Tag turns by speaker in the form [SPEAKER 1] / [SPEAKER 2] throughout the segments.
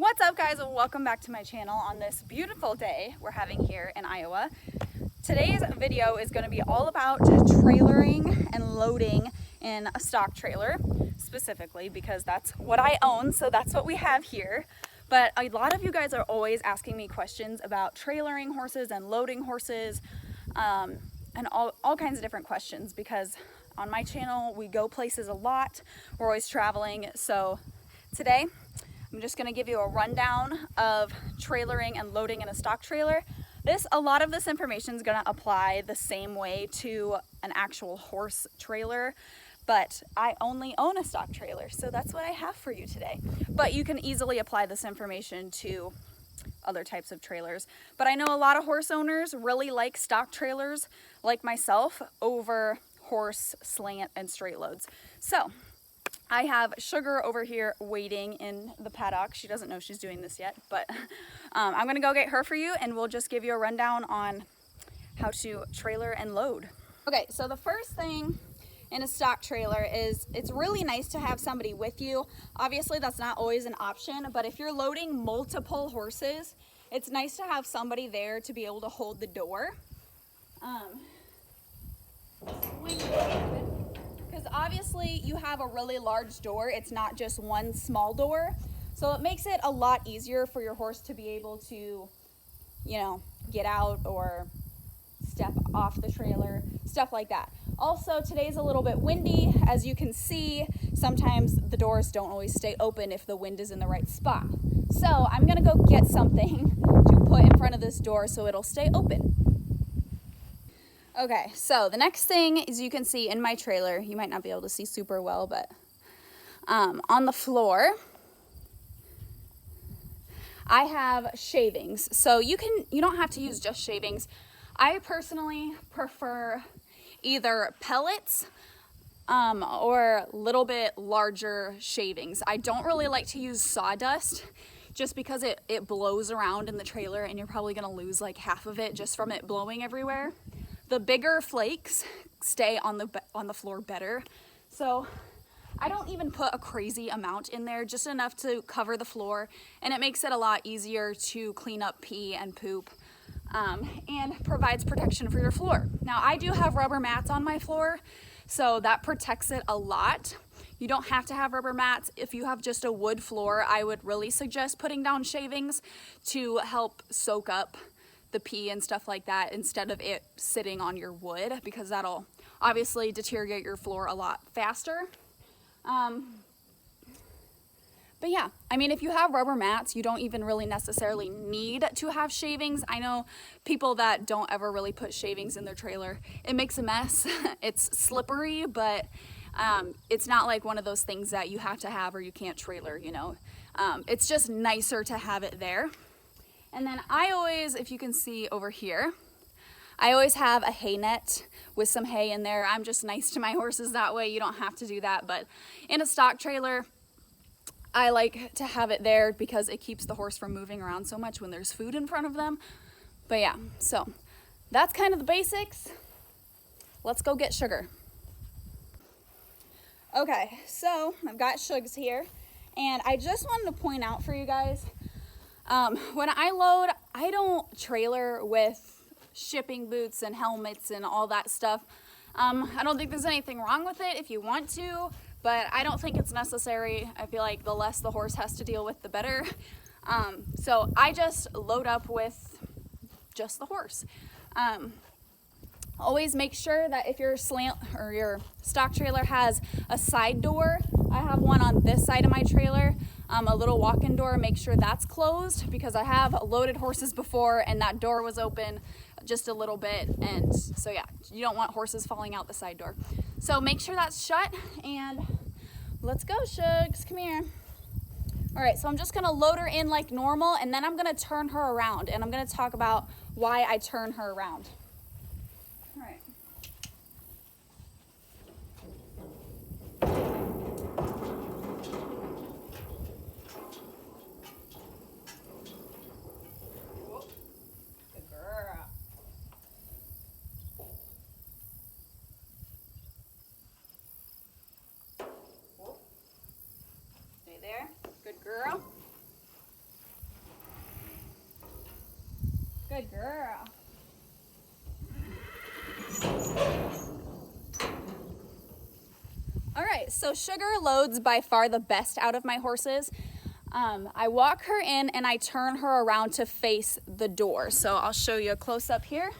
[SPEAKER 1] What's up, guys, and welcome back to my channel on this beautiful day we're having here in Iowa. Today's video is going to be all about trailering and loading in a stock trailer, specifically because that's what I own, so that's what we have here. But a lot of you guys are always asking me questions about trailering horses and loading horses, and all kinds of different questions, because on my channel we go places a lot, we're always traveling. So today I'm just going to give you a rundown of trailering and loading in a stock trailer. A lot of this information is going to apply the same way to an actual horse trailer, but I only own a stock trailer, so that's what I have for you today. But you can easily apply this information to other types of trailers. But I know a lot of horse owners really like stock trailers, like myself, over horse slant and straight loads. So I have Sugar over here waiting in the paddock. She doesn't know she's doing this yet, but I'm gonna go get her for you, and we'll just give you a rundown on how to trailer and load. Okay, so the first thing in a stock trailer is it's really nice to have somebody with you. Obviously, that's not always an option, but if you're loading multiple horses, it's nice to have somebody there to be able to hold the door. Because obviously you have a really large door, it's not just one small door, so it makes it a lot easier for your horse to be able to, get out or step off the trailer, stuff like that. Also, today's a little bit windy. As you can see, sometimes the doors don't always stay open if the wind is in the right spot. So I'm gonna go get something to put in front of this door so it'll stay open. Okay, so the next thing is, you can see in my trailer, you might not be able to see super well, but on the floor, I have shavings. So you don't have to use just shavings. I personally prefer either pellets or a little bit larger shavings. I don't really like to use sawdust just because it blows around in the trailer and you're probably gonna lose like half of it just from it blowing everywhere. The bigger flakes stay on the floor better. So I don't even put a crazy amount in there, just enough to cover the floor, and it makes it a lot easier to clean up pee and poop, and provides protection for your floor. Now, I do have rubber mats on my floor, so that protects it a lot. You don't have to have rubber mats. If you have just a wood floor, I would really suggest putting down shavings to help soak up the pee and stuff like that instead of it sitting on your wood, because that'll obviously deteriorate your floor a lot faster. But yeah, I mean, if you have rubber mats, you don't even really necessarily need to have shavings. I know people that don't ever really put shavings in their trailer. It makes a mess. It's slippery, but it's not like one of those things that you have to have or you can't trailer, It's just nicer to have it there. And then I always, if you can see over here, I always have a hay net with some hay in there. I'm just nice to my horses that way. You don't have to do that, but in a stock trailer, I like to have it there because it keeps the horse from moving around so much when there's food in front of them. But yeah, so that's kind of the basics. Let's go get Sugar. Okay, so I've got Shugs here, and I just wanted to point out for you guys, when I load, I don't trailer with shipping boots and helmets and all that stuff. I don't think there's anything wrong with it if you want to, but I don't think it's necessary. I feel like the less the horse has to deal with, the better. So I just load up with just the horse. Always make sure that if your slant or your stock trailer has a side door, I have one on this side of my trailer, a little walk-in door, make sure that's closed, because I have loaded horses before and that door was open just a little bit, and so yeah, you don't want horses falling out the side door. So make sure that's shut, and let's go, Shugs, come here. All right, so I'm just gonna load her in like normal, and then I'm gonna turn her around, and I'm gonna talk about why I turn her around. All right. Good girl. Stay there. Good girl. Good girl. All right, so Sugar loads by far the best out of my horses. I walk her in and I turn her around to face the door. So I'll show you a close up here.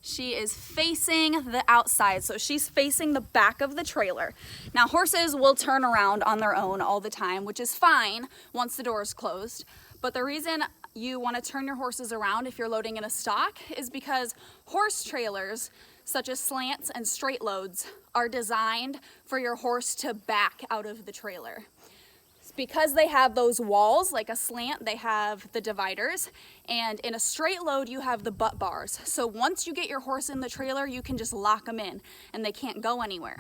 [SPEAKER 1] She is facing the outside, so she's facing the back of the trailer. Now horses will turn around on their own all the time, which is fine once the door is closed. But the reason you want to turn your horses around if you're loading in a stock is because horse trailers, such as slants and straight loads, are designed for your horse to back out of the trailer. Because they have those walls, like a slant, they have the dividers, and in a straight load you have the butt bars. So once you get your horse in the trailer, you can just lock them in and they can't go anywhere.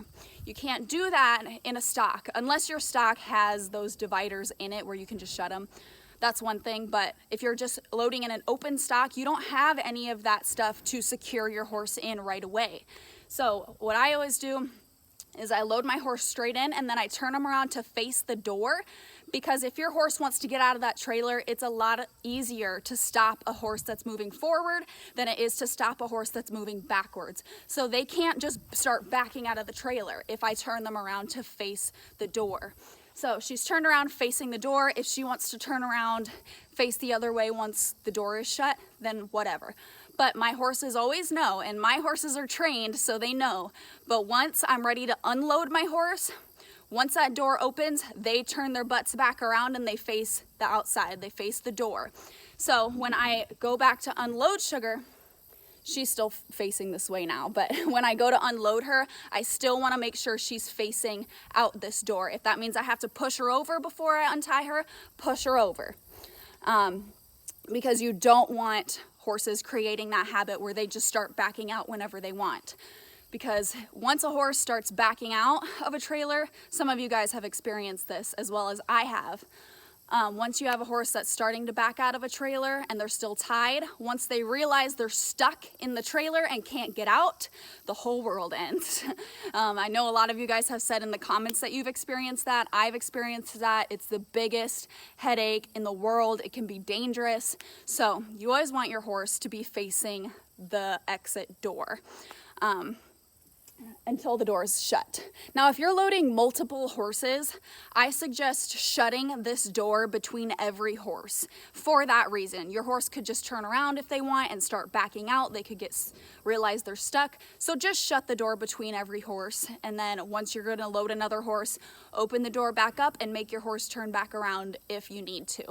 [SPEAKER 1] You can't do that in a stock unless your stock has those dividers in it where you can just shut them. That's one thing, but if you're just loading in an open stock, you don't have any of that stuff to secure your horse in right away. So what I always do is I load my horse straight in and then I turn him around to face the door, because if your horse wants to get out of that trailer, it's a lot easier to stop a horse that's moving forward than it is to stop a horse that's moving backwards. So they can't just start backing out of the trailer if I turn them around to face the door. So she's turned around facing the door. If she wants to turn around, face the other way once the door is shut, then whatever. But my horses always know, and my horses are trained, so they know. But once I'm ready to unload my horse, once that door opens, they turn their butts back around and they face the outside, they face the door. So when I go back to unload Sugar, she's still facing this way now, but when I go to unload her, I still want to make sure she's facing out this door. If that means I have to push her over before I untie her, push her over. Because you don't want horses creating that habit where they just start backing out whenever they want. Because once a horse starts backing out of a trailer, some of you guys have experienced this as well as I have. Once you have a horse that's starting to back out of a trailer and they're still tied, once they realize they're stuck in the trailer and can't get out, the whole world ends. I know a lot of you guys have said in the comments that you've experienced that. I've experienced that. It's the biggest headache in the world. It can be dangerous. So you always want your horse to be facing the exit door. Until the door is shut. Now, if you're loading multiple horses, I suggest shutting this door between every horse for that reason. Your horse could just turn around if they want and start backing out. They could realize they're stuck. So just shut the door between every horse. And then once you're going to load another horse, open the door back up and make your horse turn back around if you need to.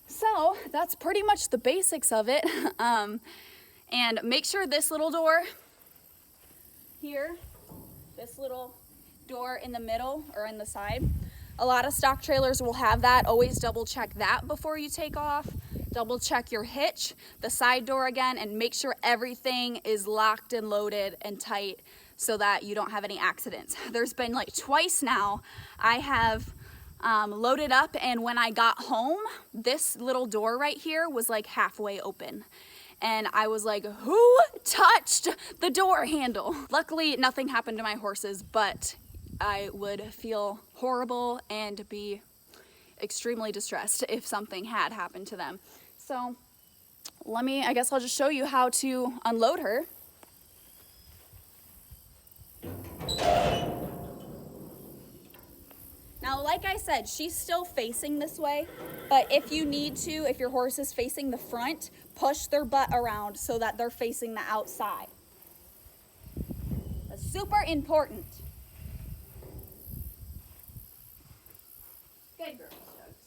[SPEAKER 1] So that's pretty much the basics of it. And make sure this little door here, this little door in the middle or in the side, a lot of stock trailers will have that. Always double check that before you take off. Double check your hitch, the side door again, and make sure everything is locked and loaded and tight so that you don't have any accidents. There's been like twice now I have loaded up, and when I got home, this little door right here was like halfway open. And I was like, who touched the door handle? Luckily, nothing happened to my horses, but I would feel horrible and be extremely distressed if something had happened to them. So I guess I'll just show you how to unload her. Now, like I said, she's still facing this way, but if you need to, if your horse is facing the front, push their butt around so that they're facing the outside. That's super important. Good girl, Stokes.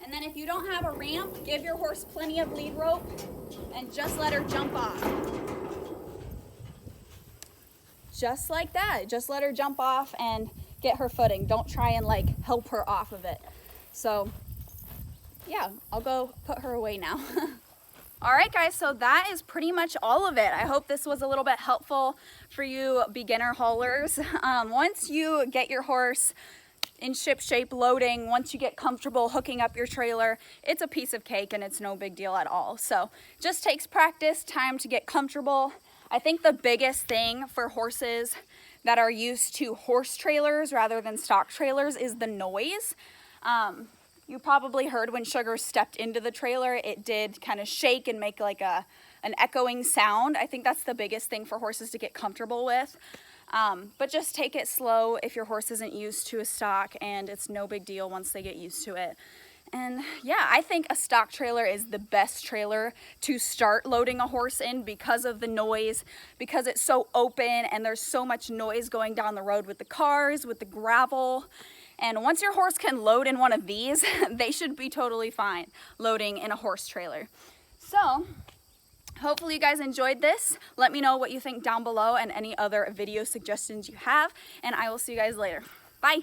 [SPEAKER 1] And then if you don't have a ramp, give your horse plenty of lead rope and just let her jump off. Just like that. Just let her jump off and get her footing. Don't try and like help her off of it. So yeah, I'll go put her away now. All right, guys, so that is pretty much all of it. I hope this was a little bit helpful for you beginner haulers. Once you get your horse in ship shape loading, once you get comfortable hooking up your trailer, it's a piece of cake and it's no big deal at all. So just takes practice, time to get comfortable. I think the biggest thing for horses that are used to horse trailers rather than stock trailers is the noise. You probably heard when Sugar stepped into the trailer, it did kind of shake and make like an echoing sound. I think that's the biggest thing for horses to get comfortable with. But just take it slow if your horse isn't used to a stock, and it's no big deal once they get used to it. And yeah, I think a stock trailer is the best trailer to start loading a horse in because of the noise, because it's so open and there's so much noise going down the road with the cars, with the gravel. And once your horse can load in one of these, they should be totally fine loading in a horse trailer. So hopefully you guys enjoyed this. Let me know what you think down below and any other video suggestions you have, and I will see you guys later. Bye.